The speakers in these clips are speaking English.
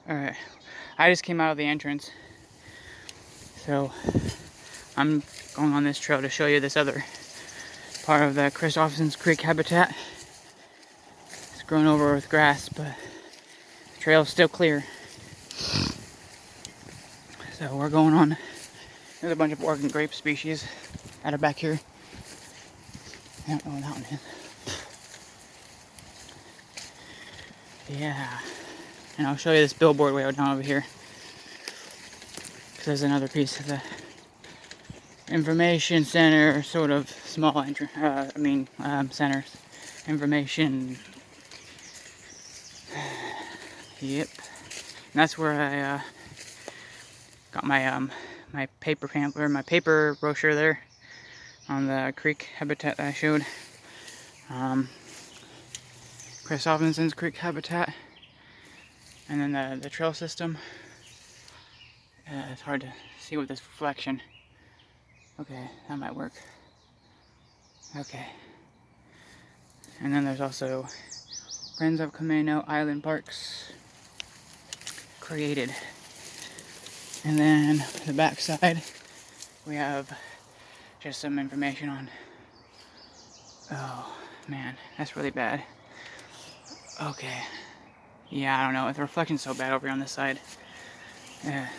Alright, I just came out of the entrance, so I'm going on this trail to show you this other part of the Kristofferson's Creek habitat. It's grown over with grass, but the trail's still clear. So we're going on. There's a bunch of Oregon grape species that are back here. I don't know what that one is. Yeah. And I'll show you this billboard way down over here. Because there's another piece of the information center, sort of small centers. Information. Yep. And that's where I got my my paper pamphlet, my paper brochure there on the creek habitat that I showed. Kristofferson's Creek habitat. And then the trail system. It's hard to see with this reflection. Okay, that might work. Okay. And then there's also Friends of Camino Island Parks created. And then the back side, we have just some information on. Oh man, that's really bad. Okay. Yeah, I don't know. The reflection's so bad over here on this side. Yeah.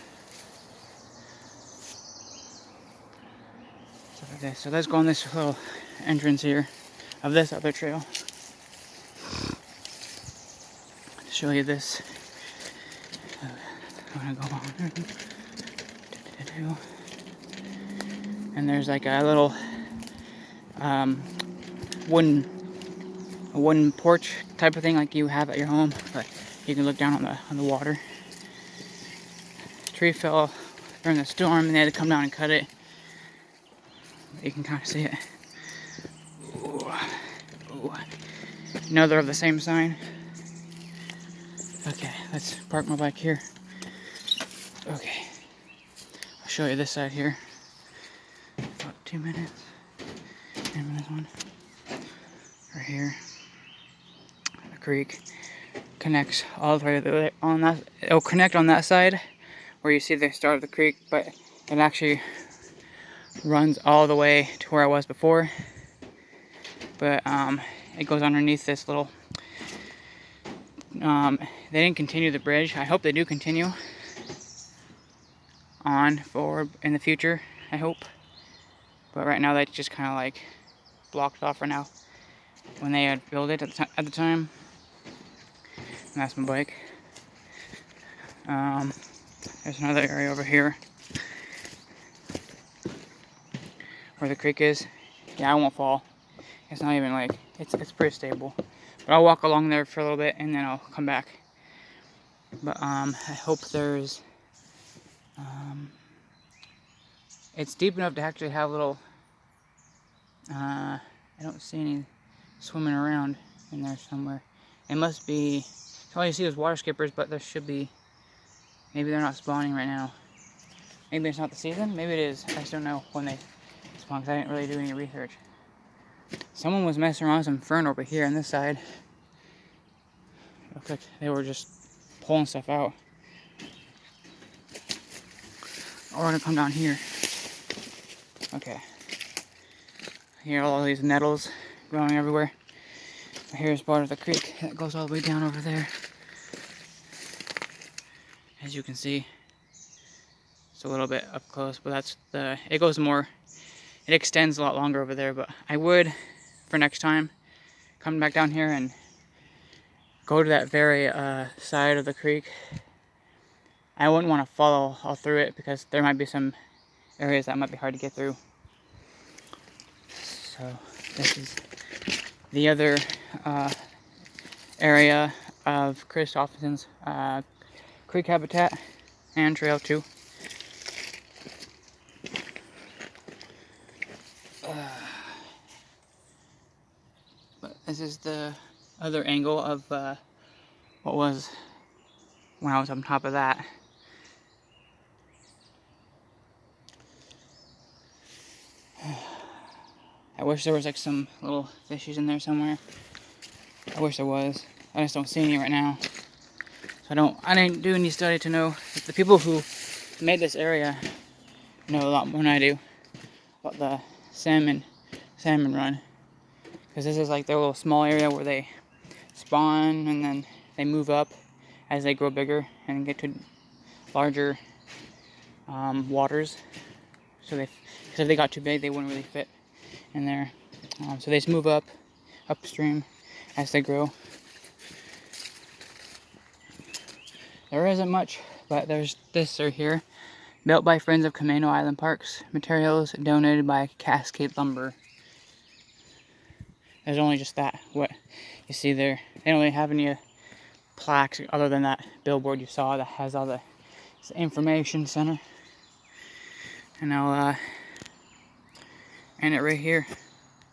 So let's go on this little entrance here of this other trail. To show you this. I'm gonna go on. And there's like a little wooden porch type of thing like you have at your home, but you can look down on the water. The tree fell during the storm and they had to come down and cut it. You can kind of see it. Ooh. Ooh. Another of the same sign. Okay, let's park my bike here. Okay, I'll show you this side here. About 2 minutes. And this one. Right here. The creek connects all the way on that. It'll connect on that side where you see the start of the creek, but it actually runs all the way to where I was before. But it goes underneath this little. They didn't continue the bridge. I hope they do continue on forward in the future. I hope. But right now that's just kind of like blocked off for now. When they had built it at the time. And that's my bike. There's another area over here where the creek is. Yeah, I won't fall. It's not even like, it's pretty stable. But I'll walk along there for a little bit and then I'll come back. But I hope there's, it's deep enough to actually have little, I don't see any swimming around in there somewhere. It must be, all you see is water skippers, but there should be, maybe they're not spawning right now. Maybe it's not the season, maybe it is. I just don't know when they spawn because I didn't really do any research. Someone was messing around with some fern over here on this side. Looked like they were just pulling stuff out. Or we're gonna come down here. Okay. Here are all these nettles growing everywhere. Here's part of the creek that goes all the way down over there. As you can see, it's a little bit up close, but it goes more, it extends a lot longer over there, but I would, for next time, come back down here and go to that very side of the creek. I wouldn't want to follow all through it because there might be some areas that might be hard to get through. So this is the other area of Kristofferson's creek habitat and trail too. But this is the other angle of what was when I was on top of that. I wish there was like some little fishies in there somewhere. I wish there was. I just don't see any right now. So I didn't do any study to know if the people who made this area know a lot more than I do about the salmon run. Because this is like their little small area where they spawn and then they move up as they grow bigger and get to larger waters. So because if they got too big, they wouldn't really fit in there. So they just move upstream as they grow. There isn't much, but there's this right here. Built by Friends of Camano Island Parks. Materials donated by Cascade Lumber. There's only just that, what you see there. They don't really have any plaques other than that billboard you saw that has all the information center. And I'll end it right here.